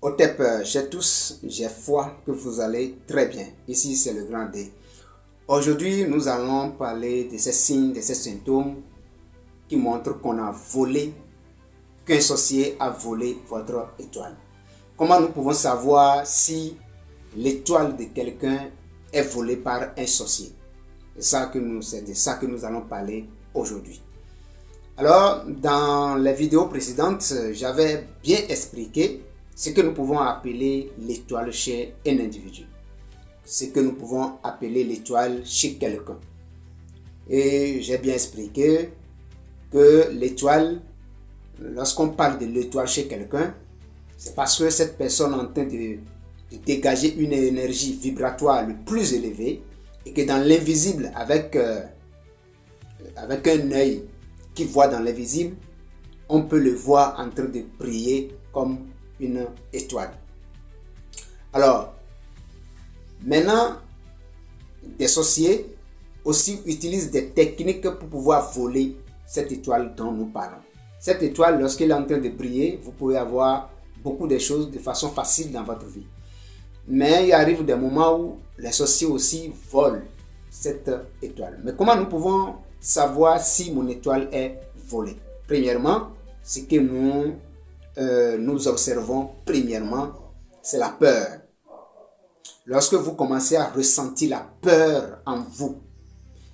Otep, chez tous, j'ai foi que vous allez très bien. Ici, c'est le grand D. Aujourd'hui, nous allons parler de ces signes, de ces symptômes qui montrent qu'on a volé, qu'un sorcier a volé votre étoile. Comment nous pouvons savoir si l'étoile de quelqu'un est volée par un sorcier? C'est de ça que nous allons parler aujourd'hui. Alors, dans les vidéos précédentes, j'avais bien expliqué ce que nous pouvons appeler l'étoile chez un individu. Ce que nous pouvons appeler l'étoile chez quelqu'un. Et j'ai bien expliqué que l'étoile, lorsqu'on parle de l'étoile chez quelqu'un, c'est parce que cette personne est en train de dégager une énergie vibratoire le plus élevée et que dans l'invisible, avec un œil qui voit dans l'invisible, on peut le voir en train de briller comme une étoile. Alors, maintenant, des sorciers aussi utilisent des techniques pour pouvoir voler cette étoile dont nous parlons. Cette étoile, lorsqu'elle est en train de briller, vous pouvez avoir beaucoup de choses de façon facile dans votre vie. Mais il arrive des moments où les sorciers aussi volent cette étoile. Mais comment nous pouvons savoir si mon étoile est volée? Premièrement, ce que nous observons premièrement, c'est la peur. Lorsque vous commencez à ressentir la peur en vous,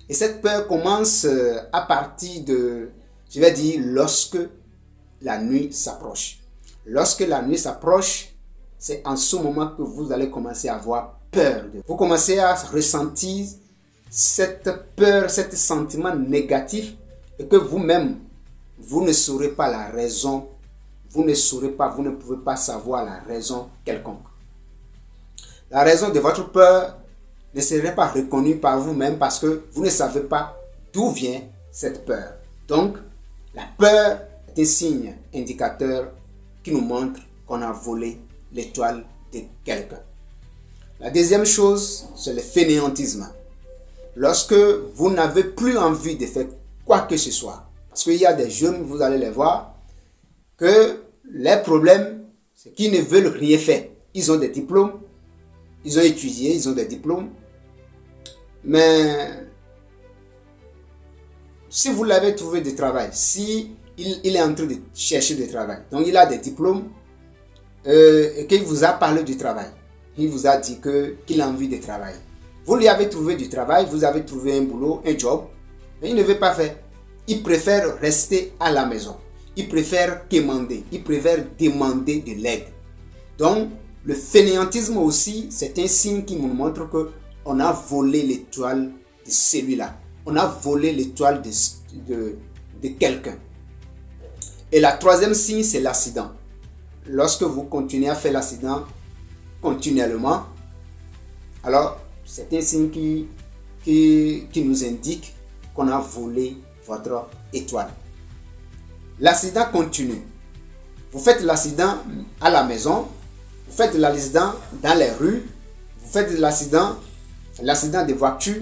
et cette peur commence à partir de, je vais dire, lorsque la nuit s'approche. Lorsque la nuit s'approche, c'est en ce moment que vous allez commencer à avoir peur. Vous commencez à ressentir cette peur, cet sentiment négatif, et que vous-même, vous ne saurez pas la raison. Vous ne pouvez pas savoir la raison quelconque. La raison de votre peur ne serait pas reconnue par vous-même parce que vous ne savez pas d'où vient cette peur. Donc, la peur est un signe indicateur qui nous montre qu'on a volé l'étoile de quelqu'un. La deuxième chose, c'est le fainéantisme. Lorsque vous n'avez plus envie de faire quoi que ce soit, parce qu'il y a des jeunes, vous allez les voir, que les problèmes, c'est qu'ils ne veulent rien faire. Ils ont des diplômes, ils ont étudié, ils ont des diplômes, mais si vous l'avez trouvé du travail, si il est en train de chercher du travail, donc il a des diplômes, et qu'il vous a parlé du travail, il vous a dit qu'il a envie de travailler. Vous lui avez trouvé du travail, vous avez trouvé un boulot, un job, mais il ne veut pas faire. Il préfère rester à la maison. Il préfère quémander. Il préfère demander de l'aide. Donc, le fainéantisme aussi, c'est un signe qui nous montre qu'on a volé l'étoile de celui-là. On a volé l'étoile de quelqu'un. Et la troisième signe, c'est l'accident. Lorsque vous continuez à faire l'accident continuellement, alors c'est un signe qui nous indique qu'on a volé votre étoile. L'accident continue. Vous faites l'accident à la maison, vous faites l'accident dans les rues, vous faites l'accident de voiture,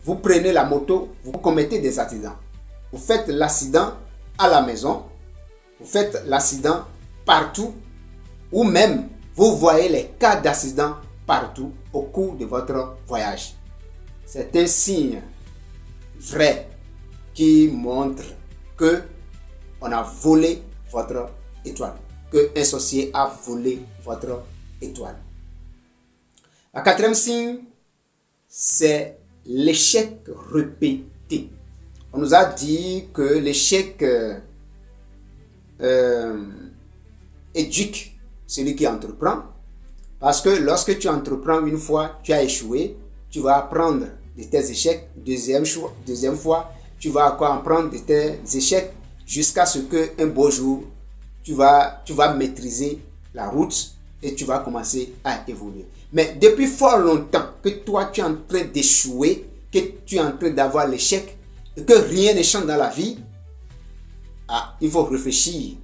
vous prenez la moto, vous commettez des accidents. Vous faites l'accident à la maison, vous faites l'accident partout, ou même vous voyez les cas d'accident partout au cours de votre voyage. C'est un signe vrai qui montre que on a volé votre étoile, qu'un sorcier a volé votre étoile. La quatrième signe, c'est l'échec répété. On nous a dit que l'échec éduque celui qui entreprend, parce que lorsque tu entreprends une fois, tu as échoué, tu vas apprendre de tes échecs. Deuxième fois, tu vas encore apprendre de tes échecs jusqu'à ce qu'un beau jour, tu vas maîtriser la route et tu vas commencer à évoluer. Mais depuis fort longtemps que toi, tu es en train d'échouer, que tu es en train d'avoir l'échec et que rien ne change dans la vie, il faut réfléchir.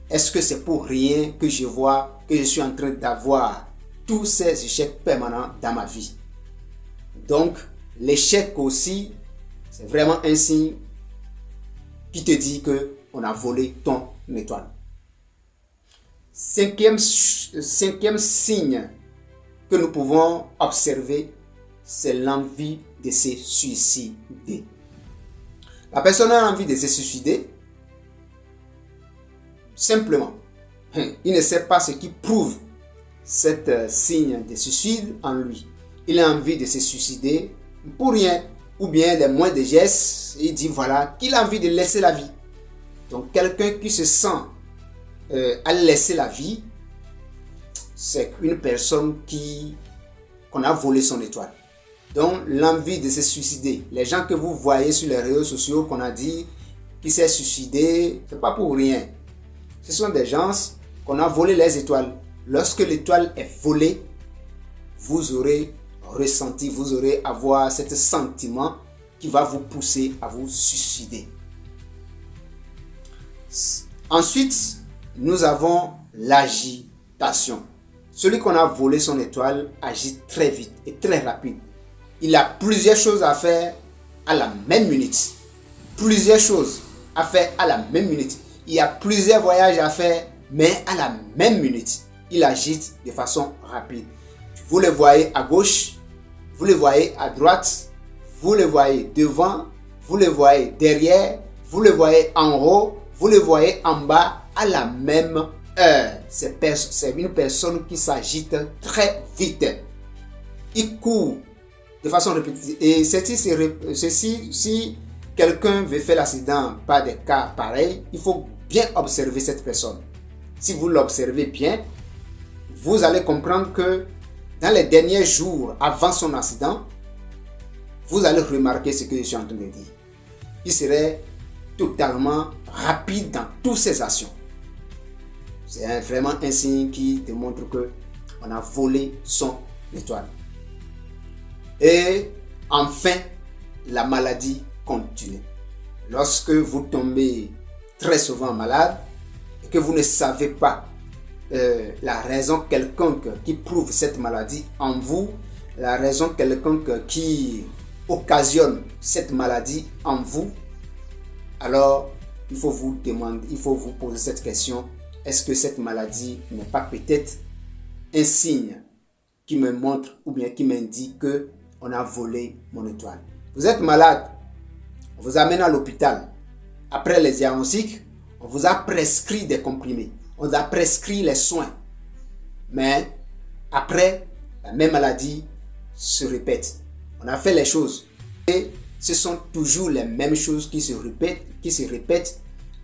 Est-ce que c'est pour rien que je vois que je suis en train d'avoir tous ces échecs permanents dans ma vie? Donc, l'échec aussi, c'est vraiment un signe qui te dit qu'on a volé ton étoile. Cinquième signe que nous pouvons observer, c'est l'envie de se suicider. La personne a envie de se suicider simplement. Il ne sait pas ce qui prouve cet signe de suicide en lui. Il a envie de se suicider pour rien. Ou bien les moindres gestes, il dit voilà qu'il a envie de laisser la vie. Donc quelqu'un qui se sent à laisser la vie, c'est une personne qu'on a volé son étoile. Donc l'envie de se suicider. Les gens que vous voyez sur les réseaux sociaux qu'on a dit qui s'est suicidé, c'est pas pour rien. Ce sont des gens qu'on a volé les étoiles. Lorsque l'étoile est volée, vous aurez ressenti, vous aurez avoir cet sentiment qui va vous pousser à vous suicider. Ensuite, nous avons l'agitation. Celui qu'on a volé son étoile agit très vite et très rapide. Il a plusieurs choses à faire à la même minute. Plusieurs choses à faire à la même minute. Il y a plusieurs voyages à faire, mais à la même minute. Il agite de façon rapide. Vous le voyez à gauche, vous le voyez à droite, vous le voyez devant, vous le voyez derrière, vous le voyez en haut, vous le voyez en bas à la même heure. C'est une personne qui s'agite très vite. Il court de façon répétitive. Et si quelqu'un veut faire l'accident par des cas pareils, il faut bien observer cette personne. Si vous l'observez bien, vous allez comprendre que dans les derniers jours avant son accident, vous allez remarquer ce que je suis en train de dire. Il serait totalement rapide dans toutes ses actions. C'est vraiment un signe qui démontre qu'on a volé son étoile. Et enfin, la maladie continue. Lorsque vous tombez très souvent malade et que vous ne savez pas la raison quelconque qui prouve cette maladie en vous, la raison quelconque qui occasionne cette maladie en vous, alors il faut vous demander, il faut vous poser cette question: est-ce que cette maladie n'est pas peut-être un signe qui me montre ou bien qui m'indique que on a volé mon étoile? Vous êtes malade, on vous amène à l'hôpital. Après les diagnostics, on vous a prescrit des comprimés, on vous a prescrit les soins. Mais après, la même maladie se répète. On a fait les choses et ce sont toujours les mêmes choses qui se répètent.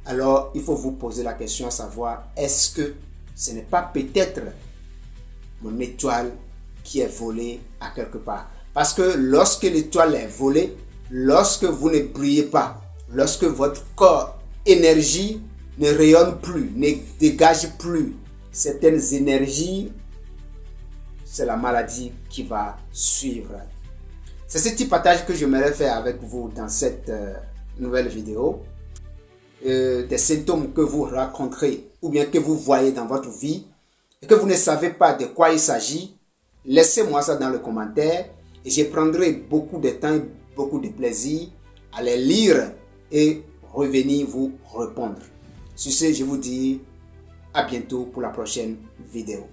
Alors, il faut vous poser la question à savoir: est-ce que ce n'est pas peut-être mon étoile qui est volée à quelque part? Parce que lorsque l'étoile est volée, lorsque vous ne brillez pas, lorsque votre corps, énergie ne rayonne plus, ne dégage plus certaines énergies, c'est la maladie qui va suivre. C'est ce petit partage que j'aimerais faire avec vous dans cette nouvelle vidéo. Des symptômes que vous rencontrez ou bien que vous voyez dans votre vie et que vous ne savez pas de quoi il s'agit, laissez-moi ça dans le commentaire et je prendrai beaucoup de temps et beaucoup de plaisir à les lire et revenir vous répondre. Sur ce, je vous dis à bientôt pour la prochaine vidéo.